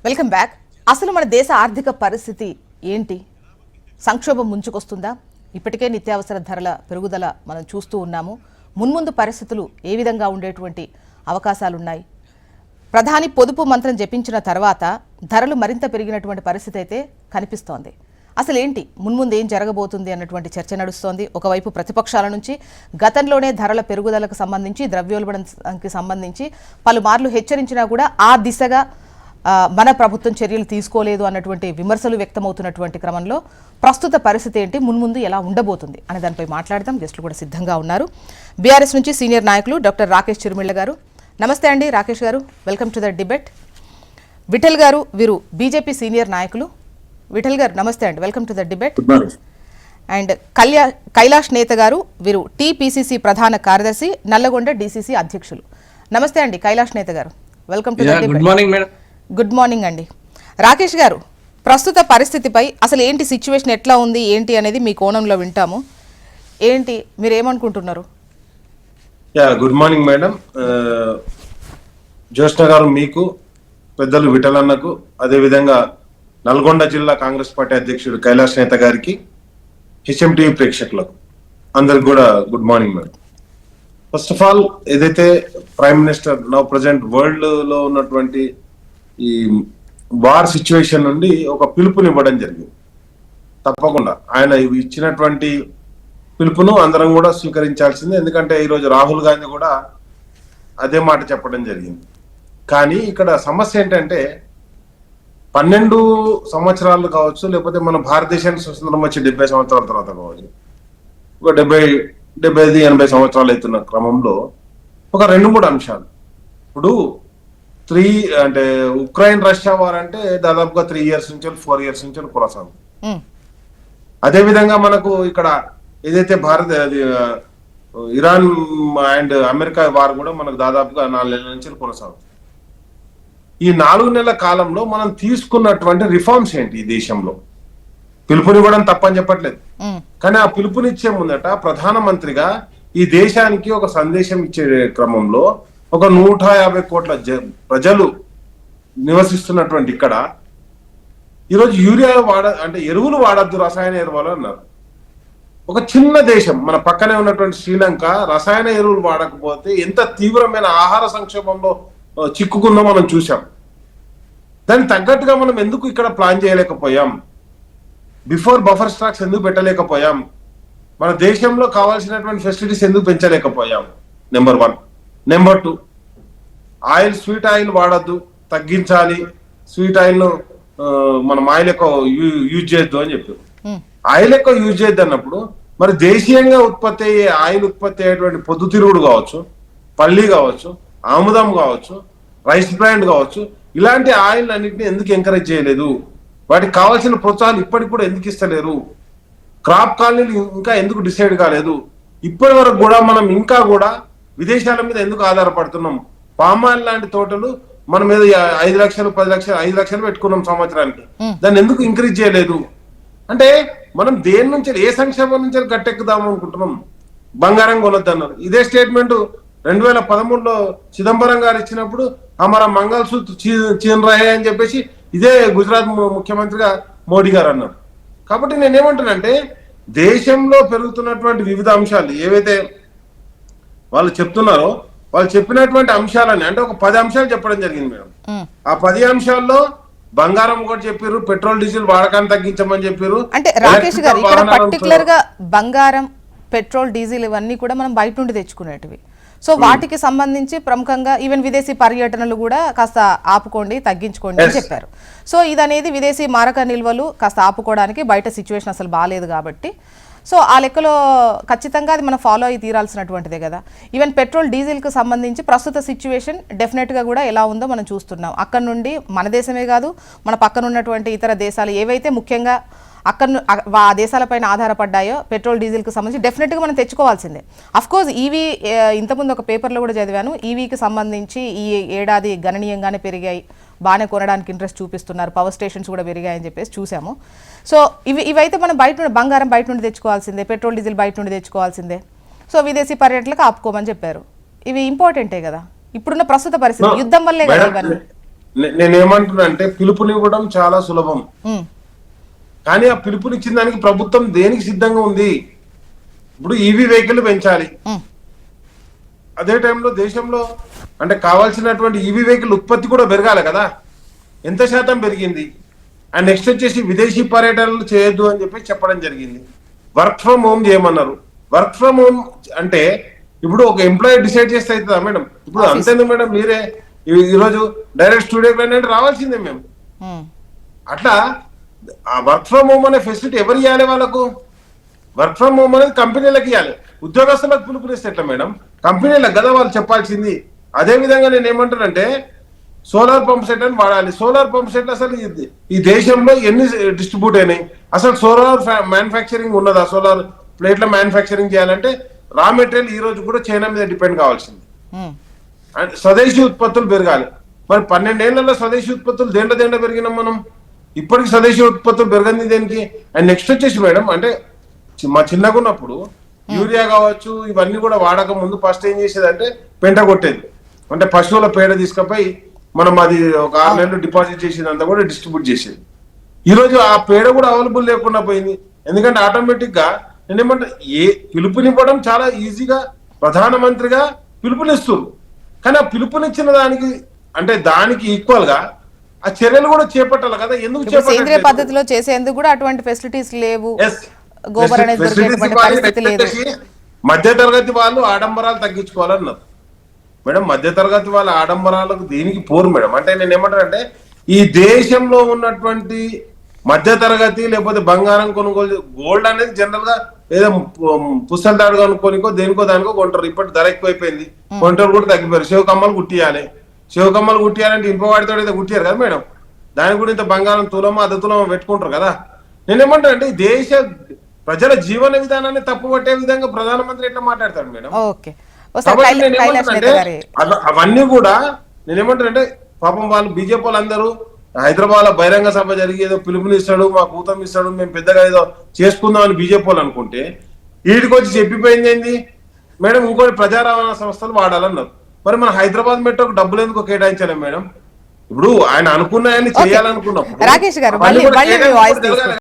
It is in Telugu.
Welcome back. అసలు మన దేశ ఆర్థిక పరిస్థితి ఏంటి? సంక్షోభం ముంచుకొస్తుందా? ఇప్పటికే నిత్యావసర ధరల పెరుగుదల మనం చూస్తూ ఉన్నాము. మున్ముందు పరిస్థితులు ఏ విధంగా ఉండేటువంటి అవకాశాలున్నాయి? ప్రధాని పొదుపు మంత్రం జపించిన తర్వాత ధరలు మరింత పెరిగినటువంటి పరిస్థితి అయితే కనిపిస్తోంది. అసలు ఏంటి మున్ముందు ఏం జరగబోతుంది అన్నటువంటి చర్చ నడుస్తోంది. ఒకవైపు ప్రతిపక్షాల నుంచి గతంలోనే ధరల పెరుగుదలకు సంబంధించి, ద్రవ్యోల్బణానికి సంబంధించి పలుమార్లు హెచ్చరించినా కూడా ఆ దిశగా మన ప్రభుత్వం చర్యలు తీసుకోలేదు అన్నటువంటి విమర్శలు వ్యక్తమవుతున్నటువంటి క్రమంలో ప్రస్తుత పరిస్థితి ఏంటి, మున్ముందు ఎలా ఉండబోతుంది అనే దానిపై మాట్లాడదాం. గెస్టులు కూడా సిద్ధంగా ఉన్నారు. బీఆర్ఎస్ నుంచి సీనియర్ నాయకులు డాక్టర్ రాకేష్ చిరుమిళ్ళ గారు. నమస్తే అండి రాకేష్ గారు, welcome to the debate. Vithal గారు, వీరు బీజేపీ సీనియర్ నాయకులు. విఠల్ గారు నమస్తే అండి, welcome to the debate. And Kailash నేత గారు, వీరు టీపీసీసీ ప్రధాన కార్యదర్శి, నల్లగొండ డీసీసీ అధ్యక్షులు. నమస్తే అండి కైలాష్ నేత గారు, welcome to the debate. Good morning madam. Good morning అండి. రాకేష్ గారు, ప్రస్తుత పరిస్థితిపై అసలు ఏంటి సిచ్యువేషన్, ఎట్లా ఉంది ఏంటి అనేది మీ కోణంలో వింటాము. ఏంటి మీరు ఏమనుకుంటున్నారు? Good morning madam. జ్యోష్ణ గారు, మీకు, పెద్దలు విఠలన్నకు, అదేవిధంగా నల్గొండ జిల్లా కాంగ్రెస్ పార్టీ అధ్యక్షుడు కైలాష్ నేత గారికి, హెచ్ఎంటీవీ ప్రేక్షకులకు అందరికి కూడా good morning madam. First of all, ఏదైతే prime minister now present world లో ఉన్నటువంటి ఈ వార్ సిచ్యువేషన్ నుండి ఒక పిలుపునివ్వడం జరిగింది. తప్పకుండా ఆయన ఇచ్చినటువంటి పిలుపును అందరం కూడా స్వీకరించాల్సిందే. ఎందుకంటే ఈరోజు రాహుల్ గాంధీ కూడా అదే మాట చెప్పడం జరిగింది. కానీ ఇక్కడ సమస్య ఏంటంటే 12 సంవత్సరాలు కావచ్చు, లేకపోతే మన భారతదేశానికి స్వతంత్రం వచ్చి 70 సంవత్సరాల తర్వాత కావచ్చు, ఒక 70-80 సంవత్సరాలు అవుతున్న క్రమంలో ఒక 2-3 అంశాలు. ఇప్పుడు అంటే ఉక్రెయిన్ రష్యా వార్ అంటే దాదాపుగా 3 years నుంచి 4 years నుంచి కొనసాగుతుంది. అదే విధంగా మనకు ఇక్కడ ఏదైతే ఇరాన్ అండ్ అమెరికా వార్ కూడా మనకు దాదాపుగా 4 నెలల నుంచి కొనసాగుతుంది. ఈ 4 నెలల కాలంలో మనం తీసుకున్నటువంటి రిఫార్మ్స్ ఏంటి? ఈ దేశంలో పిలుపునివ్వడం తప్పని చెప్పట్లేదు, కానీ ఆ పిలుపునిచ్చే ముందట ప్రధానమంత్రిగా ఈ దేశానికి ఒక సందేశం ఇచ్చే క్రమంలో ఒక 150 కోట్ల ప్రజలు నివసిస్తున్నటువంటి ఇక్కడ ఈరోజు యూరియా అంటే ఎరువులు వాడద్దు, రసాయన ఎరువులు అన్నారు. ఒక చిన్న దేశం మన పక్కనే ఉన్నటువంటి శ్రీలంక రసాయన ఎరువులు వాడకపోతే ఎంత తీవ్రమైన ఆహార సంక్షోభంలో చిక్కుకుందో మనం చూసాం. దానికి తగ్గట్టుగా మనం ఎందుకు ఇక్కడ ప్లాన్ చేయలేకపోయాం? బిఫోర్ బఫర్ స్టాక్స్ ఎందుకు పెట్టలేకపోయాం? మన దేశంలో కావాల్సినటువంటి ఫెసిలిటీస్ ఎందుకు పెంచలేకపోయాం? Number 1. Number 2, oil, sweet oil వాడద్దు, తగ్గించాలి, స్వీట్ ఆయిల్ ను మనం ఆయిల్ ఎక్కువ యూజ్ చేయొద్దు అని చెప్పారు. ఆయిల్ ఎక్కువ యూజ్ చేయొద్దు అన్నప్పుడు మరి దేశీయంగా ఉత్పత్తి అయ్యే ఆయిల్ ఉత్పత్తి అయ్యేటువంటి పొద్దుతిరుగుడు కావచ్చు, పల్లి కావచ్చు, ఆముదం కావచ్చు, రైస్ బ్రాండ్ కావచ్చు, ఇలాంటి ఆయిల్ అన్నింటినీ ఎందుకు ఎంకరేజ్ చేయలేదు? వాటికి కావాల్సిన ప్రోత్సాహాలు ఇప్పటికి కూడా ఎందుకు ఇస్తలేరు? క్రాప్ కాలనీలు ఇంకా ఎందుకు డిసైడ్ కాలేదు? ఇప్పటి వరకు కూడా మనం ఇంకా కూడా విదేశాల మీద ఎందుకు ఆధారపడుతున్నాం? పామాయిల్ లాంటి తోటలు మన మీద 5 లక్షలు 10 లక్షలు 5 లక్షలు పెట్టుకున్నాం సంవత్సరానికి, దాన్ని ఎందుకు ఇంక్రీజ్ చేయలేదు? అంటే మనం దేని నుంచి, ఏ సంక్షేమం నుంచి గట్టెక్కుదాం అనుకుంటున్నాం? బంగారం కొనొద్దన్నారు. ఇదే స్టేట్మెంట్ 2013లో చిదంబరం గారు ఇచ్చినప్పుడు మన మంగళసూత్ర చీన్ రహే అని చెప్పేసి ఇదే గుజరాత్ ముఖ్యమంత్రిగా మోడీ గారు అన్నారు. కాబట్టి నేనేమంటానంటే దేశంలో పెరుగుతున్నటువంటి వివిధ అంశాలు ఏవైతే వాళ్ళు చెప్తున్నారో, వాళ్ళు చెప్పినటువంటి అంశాలని అంటే ఒక 10 అంశాలు చెప్పడం జరిగింది మేడం. ఆ 10 అంశాల్లో బంగారం కూడా చెప్పారు, పెట్రోల్ డీజిల్ వాడకాన్ని తగ్గించమని చెప్పారు. అంటే రాకేష్ గారు, ఇక్కడ పర్టికులర్ గా బంగారం, పెట్రోల్, డీజిల్ ఇవన్నీ కూడా మనం బయట నుండి తెచ్చుకునేటివి. సో వాటికి సంబంధించి ప్రముఖంగా ఈవెన్ విదేశీ పర్యటనలు కూడా కాస్త ఆపుకోండి, తగ్గించుకోండి అని చెప్పారు. సో ఇదనేది విదేశీ మారక నిల్వలు కాస్త ఆపుకోవడానికి, బయట సిచ్యువేషన్ అసలు బాగాలేదు కాబట్టి సో ఆ లెక్కలో ఖచ్చితంగా అది మనం ఫాలో అయ్యి తీరాల్సినటువంటిదే కదా. ఈవెన్ పెట్రోల్, డీజిల్కి సంబంధించి ప్రస్తుత సిచ్యువేషన్ డెఫినెట్గా కూడా ఎలా ఉందో మనం చూస్తున్నాం. అక్కడ నుండి మన దేశమే కాదు, మన పక్కన ఉన్నటువంటి ఇతర దేశాలు ఏవైతే ముఖ్యంగా ఆ దేశాలపైన ఆధారపడ్డాయో పెట్రోల్, డీజిల్కి సంబంధించి డెఫినెట్గా మనం తెచ్చుకోవాల్సిందే. అఫ్కోర్స్ ఈవీ, ఇంతకుముందు ఒక పేపర్లో కూడా చదివాను, ఈవీకి సంబంధించి ఈ ఏడాది గణనీయంగానే పెరిగాయి, బాగానే కొనడానికి ఇంట్రెస్ట్ చూపిస్తున్నారు, పవర్ స్టేషన్స్ కూడా పెరిగాయని చెప్పేసి చూసాము. సో ఇవైతే మనం బయట నుండి, బంగారం బయట నుండి తెచ్చుకోవాల్సిందే, పెట్రోల్, డీజిల్ బయట నుండి తెచ్చుకోవాల్సిందే. సో విదేశీ పర్యటనలకు ఆపుకోమని చెప్పారు. ఇవి ఇంపార్టెంటే కదా ఇప్పుడున్న ప్రస్తుత పరిస్థితి, యుద్ధం వల్లే కదా ఇవన్నీ. నేనేమంటున్నా అంటే పిలుపునివ్వడం చాలా సులభం, ఉమ్, కానీ ఆ పిలుపునిచ్చిన దానికి ప్రభుత్వం దేనికి సిద్ధంగా ఉంది? ఇప్పుడు ఈవీ వెహికల్ పెంచాలి, ఉమ్, అదే టైంలో దేశంలో అంటే కావాల్సినటువంటి ఈవీ వెహికల్ ఉత్పత్తి కూడా పెరగాలి కదా, ఎంత శాతం పెరిగింది? అండ్ నెక్స్ట్ వచ్చేసి విదేశీ పర్యటనలు చేయొద్దు అని చెప్పి చెప్పడం జరిగింది. వర్క్ ఫ్రమ్ హోమ్ చేయమన్నారు. వర్క్ ఫ్రమ్ హోమ్ అంటే ఇప్పుడు ఒక ఎంప్లాయీ డిసైడ్ చేస్తే అవుతుందా మేడం? ఇప్పుడు అంతేంది మేడం, మీరే ఈరోజు డైరెక్ట్ స్టూడియోకి అంటే రావాల్సిందే మేము. ఉమ్. అట్లా ఆ వర్క్ ఫ్రమ్ హోమ్ అనే ఫెసిలిటీ ఎవరు ఇవ్వాలి వాళ్ళకు? వర్క్ ఫ్రమ్ హోమ్ అనేది కంపెనీలకు ఇవ్వాలి, ఉద్యోగస్తులకు పిలుపునిస్తే ఎట్లా మేడం? కంపెనీలకు కదా వాళ్ళు చెప్పాల్సింది. అదే విధంగా నేను ఏమంటానంటే సోలార్ పంప్ సెట్ అని వాడాలి. సోలార్ పంప్ సెట్ అసలు ఈ దేశంలో ఎన్ని డిస్ట్రిబ్యూట్ అయినాయి? అసలు సోలార్ మ్యానుఫ్యాక్చరింగ్ ఉన్నదా? సోలార్ ప్లేట్ల మ్యానుఫ్యాక్చరింగ్ చేయాలంటే రా మెటీరియల్ ఈ రోజు కూడా చైనా మీద డిపెండ్ కావాల్సింది. ఉమ్. అండ్ స్వదేశీ ఉత్పత్తులు పెరగాలి. మరి 12 ఏళ్లలో స్వదేశీ ఉత్పత్తులు దేంట్లో పెరిగినాం మనం? ఇప్పటికి స్వదేశీ ఉత్పత్తులు పెరగంది దేనికి? అండ్ నెక్స్ట్ వచ్చేసి మేడం అంటే మా చిన్నగా ఉన్నప్పుడు యూరియా కావచ్చు ఇవన్నీ కూడా వాడక ముందు ఫస్ట్ ఏం చేసేదంటే పెంట కొట్టేది, అంటే పశువుల పేడ తీసుకుపోయి మనం అది ఒక 6 నెలలు డిపాజిట్ చేసేదంతా కూడా డిస్ట్రిబ్యూట్ చేసేది. ఈ రోజు ఆ పేడ కూడా అవైలబుల్ లేకుండా పోయింది. ఎందుకంటే ఆటోమేటిక్ గా నేనేమంటే పిలుపునివ్వడం చాలా ఈజీగా ప్రధానమంత్రిగా పిలుపునిస్తారు, కానీ ఆ పిలుపునిచ్చిన దానికి అంటే దానికి ఈక్వల్ గా ఆ చర్యలు కూడా చేపట్టాలి కదా. ఎందుకు ఇప్పుడు సేంద్రియ చేపట్టాలి? పద్ధతిలో చేసేందుకు కూడా అటువంటి ఫెసిలిటీస్ లేవు, గోబర్ అనేది దొరికేటువంటి పరిస్థితి లేదు. మధ్య తరగతి వాళ్ళు ఆడంబరాలు తగ్గించుకోవాలన్నారు మేడం. మధ్య తరగతి వాళ్ళ ఆడంబరాలకు దేనికి పోరు మేడం. అంటే నేను ఏమంటానంటే ఈ దేశంలో ఉన్నటువంటి మధ్య తరగతి లేకపోతే బంగారం కొనుగోలు, గోల్డ్ అనేది జనరల్ గా ఏదో పుస్తల తాడు కొనుక్కోనికో దేనికో దానికో కొంటారు. ఇప్పటి ధర ఎక్కువైపోయింది, కొంటారు కూడా తగ్గిపోయారు. శివకమ్మలు కుట్టియాలి, శివకమ్మలు కుట్టియాలంటే ఇంప వాడితో అయితే కుట్టియారు కదా మేడం. దానికి కూడా ఇంత బంగారం తులమో అర్ధ తులమో పెట్టుకుంటారు కదా. నేనేమంటా అంటే ఈ దేశ ప్రజల జీవన విధానాన్ని తప్పుపట్టే విధంగా ప్రధానమంత్రి ఎట్లా మాట్లాడతాడు మేడం? ఓకే, ఒకసారి కైలాష్ నేత గారి అవన్నీ కూడా నేనేమంటానంటే పాపం వాళ్ళు బీజేపీ వాళ్ళందరూ హైదరాబాద్ లో బహిరంగ సభ జరిగి ఏదో పిలుపునిస్తాడు, మా కూతం ఇస్తాడు, మేము పెద్దగా ఏదో చేసుకుందాం అని బీజేపీ వాళ్ళు అనుకుంటే వీటికి వచ్చి చెప్పిపోయింది ఏంది మేడం? ఇంకోటి ప్రజా రవాణా సంస్థలు వాడాలన్నారు. మరి మన హైదరాబాద్ మెట్రోకి డబ్బులు ఎందుకు కేటాయించలేం మేడం? ఇప్పుడు ఆయన అనుకున్నాయని చేయాలనుకున్నప్పుడు రాకేష్ గారు మళ్ళీ మీ వాయిస్